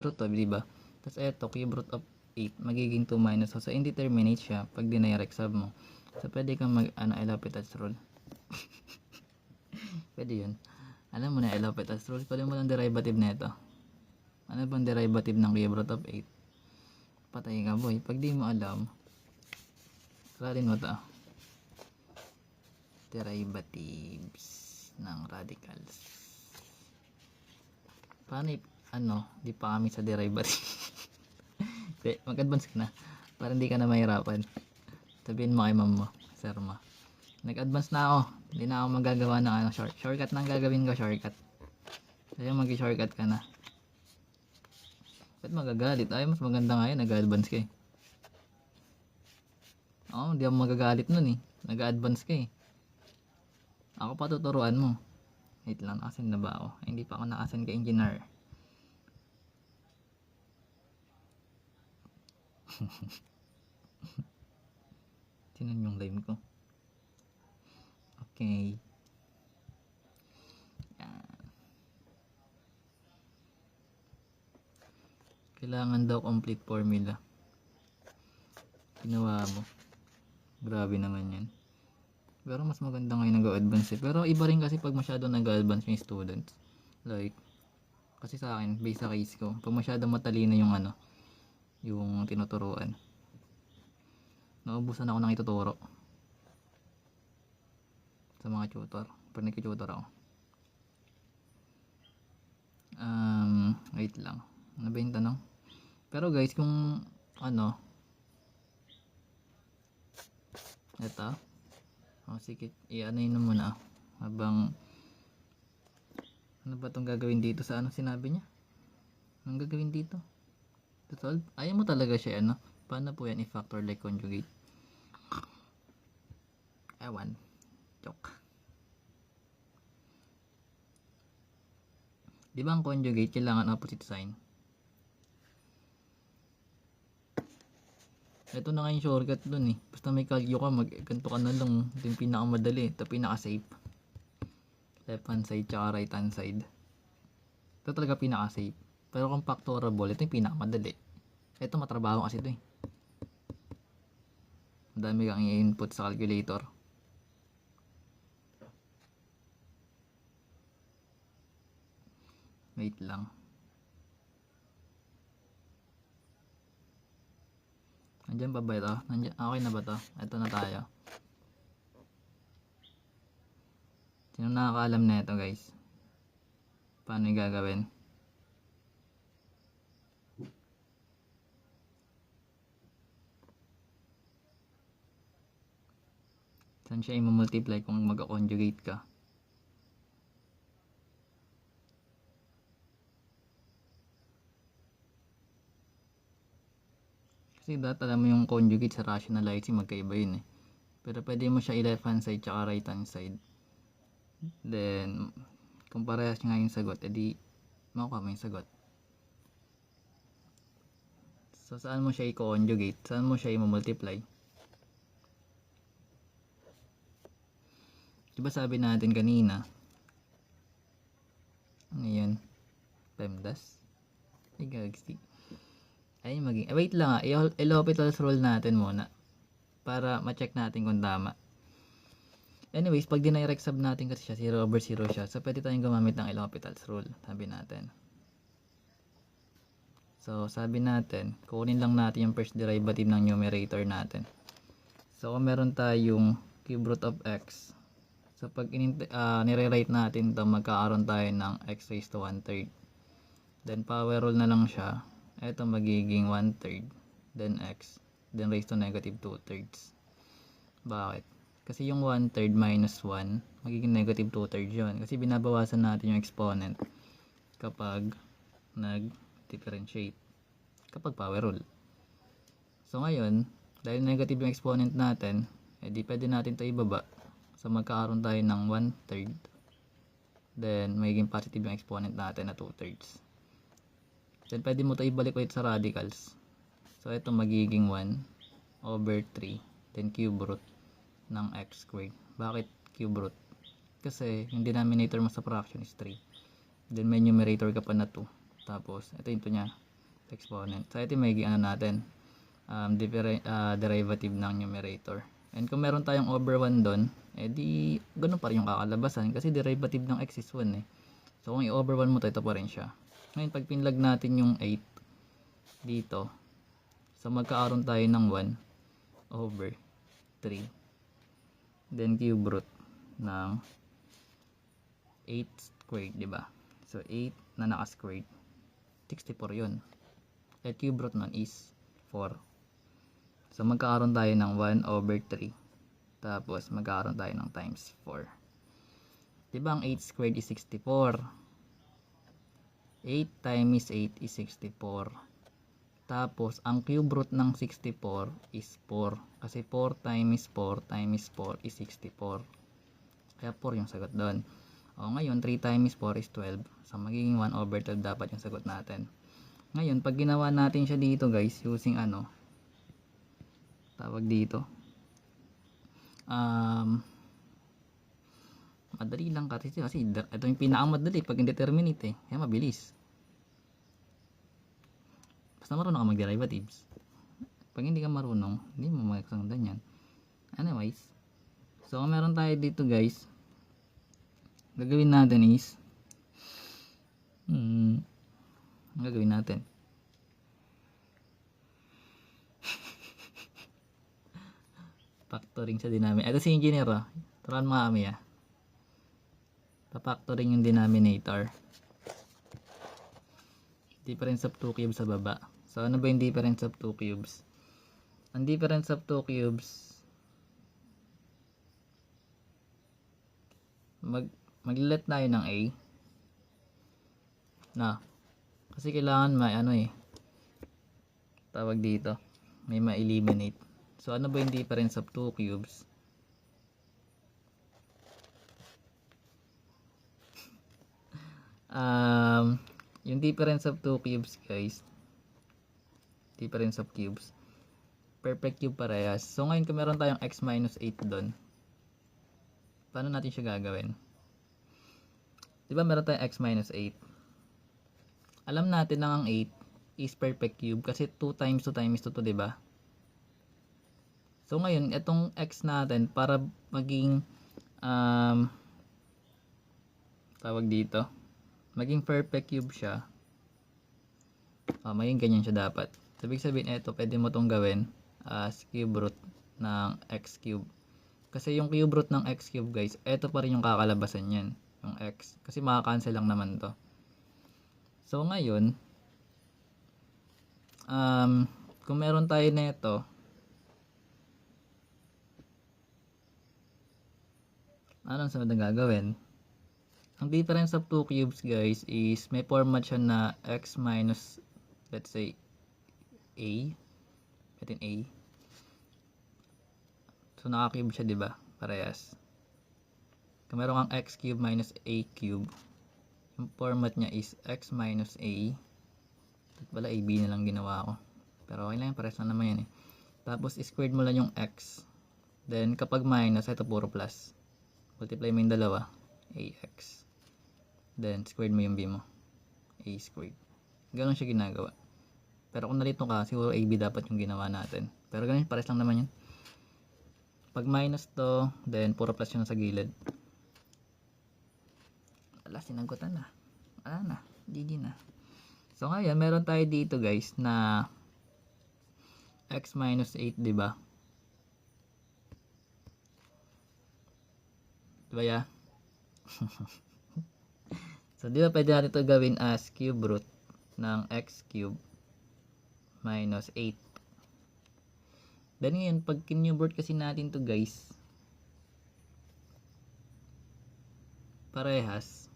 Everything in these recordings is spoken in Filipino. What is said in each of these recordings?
root of, di ba? Tapos eto, cube root of 8, magiging 2 minus 1. So, indeterminate siya pag dinirect sub mo. So, pwede kang L'Hopital's rule. Pwede yun. Alam mo na L'Hopital's rule. Pwede mo lang derivative nito. Ano bang derivative ng cube root of 8? Patay ka, boy. Pag di mo alam, aralin mo to. Derivatives ng radicals. Paano di pa kami sa derivative. Mag-advance ka na para hindi ka na mahirapan. Sabihin mo kay ma'am mo, sir mo, nag-advance na ako, hindi na ako magagawa ng shortcut nang gagawin ko, shortcut. Kaya mag-shortcut ka na. Ba't magagalit? Ay, mas maganda nga yun, nag-advance ka eh. Oo, hindi ako magagalit nun eh, nag-advance ka eh. Ako pa tuturuan mo. Wait lang, nakasin na ba ako? Ay, hindi pa ako nakasin ka engineer. Tinan yung live ko. Okay. Yan. Kailangan daw complete formula. Ginawa mo. Grabe naman yan. Pero mas maganda ngayon nag-advance eh. Pero iba rin kasi pag masyado nag-advance yung students. Like, kasi sa akin, based sa case ko, pag masyado matalino yung yung tinuturuan, naubusan ako ng ituturo sa mga tutor. Pag nag-tutor ako. Wait lang. Ano ba yung tanong? Pero guys, kung ito, sige, i-ano yun muna habang ano ba itong gagawin dito sa sinabi niya? Anong gagawin dito? To solve? Ayaw mo talaga siya paano po yan i-factor like conjugate? Ewan. Joke. Di ba ang conjugate kailangan opposite sign? Ito na nga yung shortcut dun eh. Basta may calcio ka, ganito ka na lang. Ito yung pinakamadali. Ito pinaka-safe. Left hand side tsaka right hand side. Ito talaga pinaka-safe. Pero kung factorable, ito yung pinakamadali. Ito matrabaho kasi ito eh. Madami kang i-input sa calculator. Wait lang. Nandiyan pa ba ito? Okay na ba ito? Ito na tayo. Sino nakakaalam na ito guys? Paano yung gagawin? Saan siya i-multiply kung mag-conjugate ka? Kasi dati alam mo yung conjugate sa rationalizing magkaiba yun eh. Pero pwede mo siya i-left hand side tsaka right hand side. Then, kung parehas nga yung sagot, edi makuha mo yung sagot. So, saan mo siya i-conjugate? Saan mo siya i-multiply? Diba sabi natin kanina? Ano yun? PEMDAS? Ay, gagsi. Ay, wait lang L'Hopital's rule natin muna. Para ma-check natin kung tama. Anyways, pag dinirect sub natin kasi siya, 0/0 siya. So, pwede tayong gumamit ng L'Hopital's rule. Sabi natin. So, sabi natin, kunin lang natin yung first derivative ng numerator natin. So, kung meron tayong cube root of x. So, pag nire-write natin ito, magkakaroon tayo ng x raised to 1/3. Then, power rule na lang siya. Ito magiging 1/3. Then, x. Then, raised to negative 2/3. Bakit? Kasi yung 1/3 minus 1, magiging negative 2/3 yun. Kasi binabawasan natin yung exponent kapag nag-differentiate. Kapag power rule. So ngayon, dahil negative yung exponent natin, edi pwede natin ito ibaba. So magkakaroon tayo ng 1/3. Then magiging positive yung exponent natin na 2/3. Then pwede mo ito ibalik ulit sa radicals. So ito magiging 1/3. Then cube root ng x squared. Bakit cube root? Kasi yung denominator mo sa fraction is 3. Then may numerator ka pa na 2. Tapos ito yung 2 niya. exponent. So ito may ano natin, derivative ng numerator. And kung meron tayong over 1 doon, di ganun pa rin yung kakalabasan kasi derivative ng x is 1 eh. So kung i-over 1 mo ito pa rin siya. Ngayon pag pinlag natin yung 8 dito, so magkakaroon tayo ng 1 over 3. Then cube root ng 8 squared, di ba? So 8 na naka-squared, 64 yun. At cube root nun is 4. So magkakaroon tayo ng 1 over 3. Tapos magkakaroon tayo ng times 4. Diba ang 8 squared is 64? 8 times 8 is 64. Tapos ang cube root ng 64 is 4. Kasi 4 times 4 times 4 is 64. Kaya 4 yung sagot doon. O ngayon 3 times 4 is 12. So magiging 1 over 12 dapat yung sagot natin. Ngayon pag ginawa natin siya dito guys using ano, tawag dito, madali lang kasi ito yung pinakamadali pag indeterminate eh, kaya mabilis basta marunong ka mag derivatives. Pag hindi ka marunong hindi mo magkasundan yan. Anyways, so meron tayo dito guys, gagawin natin is gagawin natin factoring sa denominator. Ito si engineer turuan mga kami pa-factoring yung denominator. Difference of 2 cubes sa baba. So ano ba yung difference of 2 cubes? Ang difference of 2 cubes, maglet tayo ng A na kasi kailangan may ano tawag dito, may ma-eliminate. So ano ba yung difference of 2 cubes? Yung difference of 2 cubes guys, difference of cubes, perfect cube parehas. So ngayon kung meron tayong x minus 8 doon, paano natin siya gagawin? Diba meron tayong x minus 8, alam natin na ang 8 is perfect cube kasi 2 times 2 times 2 to, diba? So ngayon itong x natin para maging tawag dito, maging perfect cube siya, maging ganyan siya dapat. So ibig sabihin ito pwede mo tong gawin as cube root ng x cube. Kasi yung cube root ng x cube guys, ito pa rin yung kakalabasan yan, yung x. Kasi makakancel lang naman to. So ngayon, kung meron tayo na ito, anong sunod na gagawin? Ang difference of 2 cubes guys is may format siya na x minus, let's say, a. Pwede a. So naka-cube siya, diba? Parehas. Kung meron kang x cube minus a cube, yung format niya is x minus a. At wala ab na lang ginawa ko. Pero okay lang, parehas lang naman yan eh. Tapos squared mo lang yung x. Then kapag minus, ito puro plus. Multiply mo yung dalawa, ax. Then squared mo yung b mo, a squared. Ganon siya ginagawa. Pero kung nalito ka, siguro ab dapat yung ginawa natin. Pero ganun, pares lang naman yun. Pag minus to, then puro plus yun sa gilid. Wala, sinagutan na. Wala na, GG na. So ngayon, meron tayo dito guys na x minus 8, diba? Diba ya? So diba pwede natin ito gawin as cube root ng x cube minus 8. Then ngayon pag kinube root kasi natin to guys, parehas,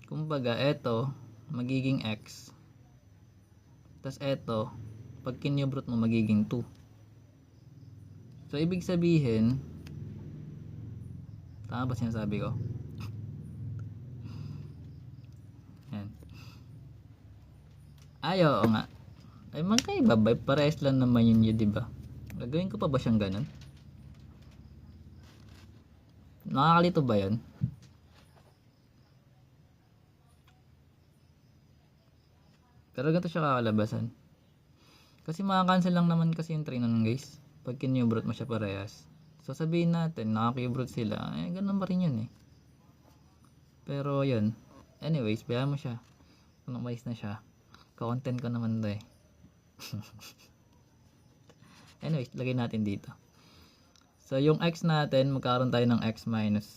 kumbaga eto magiging x, tas eto pag kinube root mo magiging 2. So ibig sabihin, tama ba sinasabi ko? Yan. Ay, oo nga. Ay, magkaiba ba? Parehas lang naman yun, diba? Gagawin ko pa ba siyang ganun? Nakakalito ba yun? Pero ganito siya kakalabasan. Kasi makakancel lang naman kasi yung tray nun guys. Pag kinubrot mo siya parehas. So sabihin natin, nakakibrot sila. Eh, ganun pa rin yun eh. Pero yun. Anyways, bayaan mo siya. Kung umayos na siya. Ka-content ko naman to eh. Anyways, lagay natin dito. So yung x natin, magkaroon tayo ng x minus.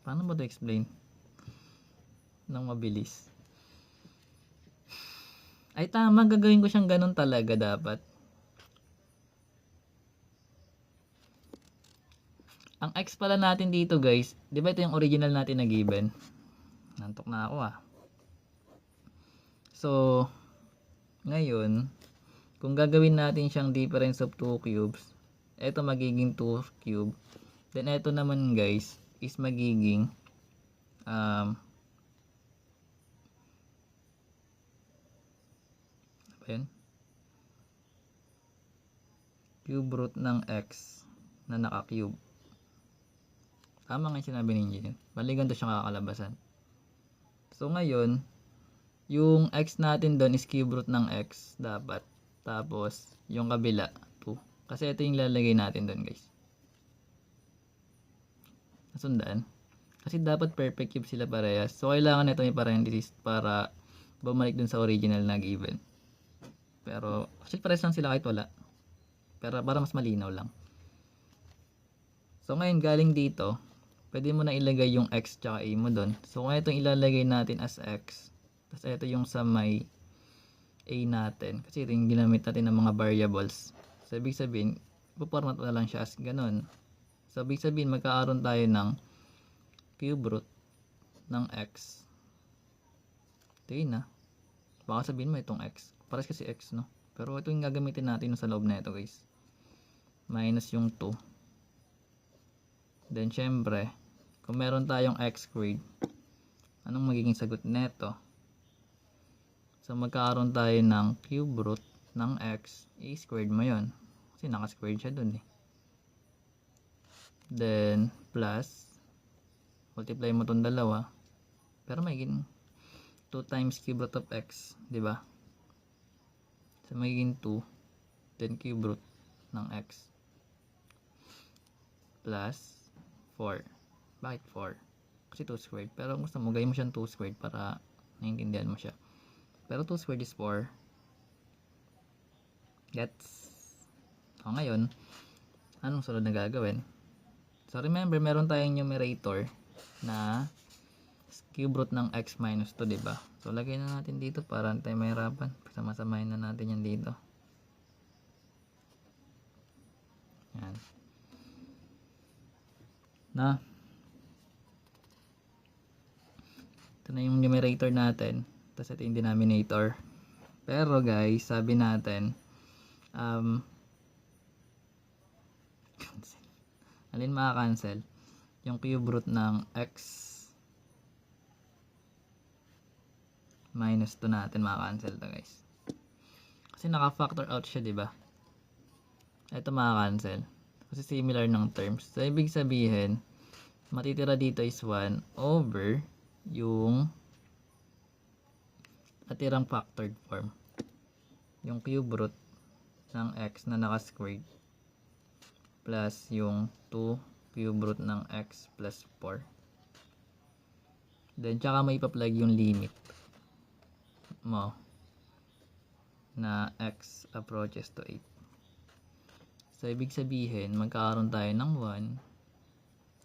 Paano ba to explain? Nang mabilis. Ay tama, gagawin ko siyang ganun talaga dapat. Ang x pala natin dito guys, di ba ito yung original natin na given? Nantok na ako ah. So, ngayon, kung gagawin natin siyang difference of 2 cubes, ito magiging 2 cube. Then ito naman guys, is magiging ayan, cube root ng x na naka-cube. Tama nga yung sinabi ni Engineer. Bali ganito siyang kakalabasan. So ngayon, yung x natin doon is cube root ng x dapat. Tapos, yung kabila, 2. Kasi ito yung lalagay natin doon guys. Nasundaan? Kasi dapat perfect cube sila parehas. So kailangan ito yung parenthesis para bumalik dun sa original na given. Pero, actually parehas lang sila kahit wala. Pero para mas malinaw lang. So ngayon galing dito, pwede mo na ilagay yung x tsaka a mo doon. So kung itong ilalagay natin as x, tapos ito yung sa may a natin. Kasi ito yung ginamit natin ng mga variables. So ibig sabihin, ipoformat mo na lang siya as ganun. So ibig sabihin, magkakaroon tayo ng cube root ng x. Ito yun ah. Baka sabihin mo itong x. Pares kasi x no. Pero ito yung gagamitin natin sa loob na ito guys. Minus yung 2. Then syempre, kung meron tayong x squared, anong magiging sagot neto? So magkakaroon tayo ng cube root ng x, a squared mo yon. Kasi naka-squared siya dun eh. Then plus, multiply mo tong dalawa. Pero magiging 2 times cube root of x, di ba? So magiging 2, then cube root ng x plus 4. Bakit 4? Kasi 2 squared. Pero gusto mo, gawin mo siyang 2 squared para naiintindihan mo siya. Pero 2 squared is 4. Gets? So ngayon, anong sunod na gagawin? So remember, meron tayong numerator na cube root ng x minus 2, diba? So lagay na natin dito para hindi tayo mahirapan. Sama-samahin na natin yan dito. Yan. Na. Ito na yung numerator natin. Tapos ito yung denominator. Pero guys, sabi natin, cancel. Alin maka-cancel? Yung cube root ng x minus 2 natin maka-cancel to guys. Kasi naka-factor out siya, diba? Ito maka-cancel. Kasi similar ng terms. So, ibig sabihin, matitira dito is 1 over yung natirang factored form. Yung cube root ng x na naka-squared plus yung 2 cube root ng x plus 4. Then, tsaka may ipa-plug yung limit mo na x approaches to 8. So, ibig sabihin, magkakaroon tayo ng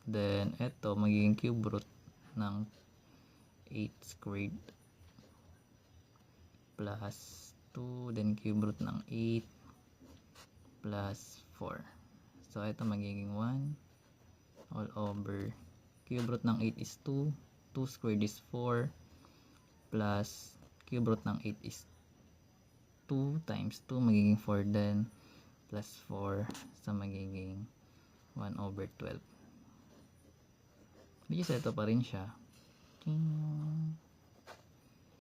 1. Then, ito, magiging cube root ng 8 squared plus 2. Then, cube root ng 8 plus 4. So, ito magiging 1 all over. Cube root ng 8 is 2. 2 squared is 4 plus cube root ng 8 is 2 times 2 magiging 4 din plus 4 sa magiging 1 over 12. Which is ito pa rin siya. Ting.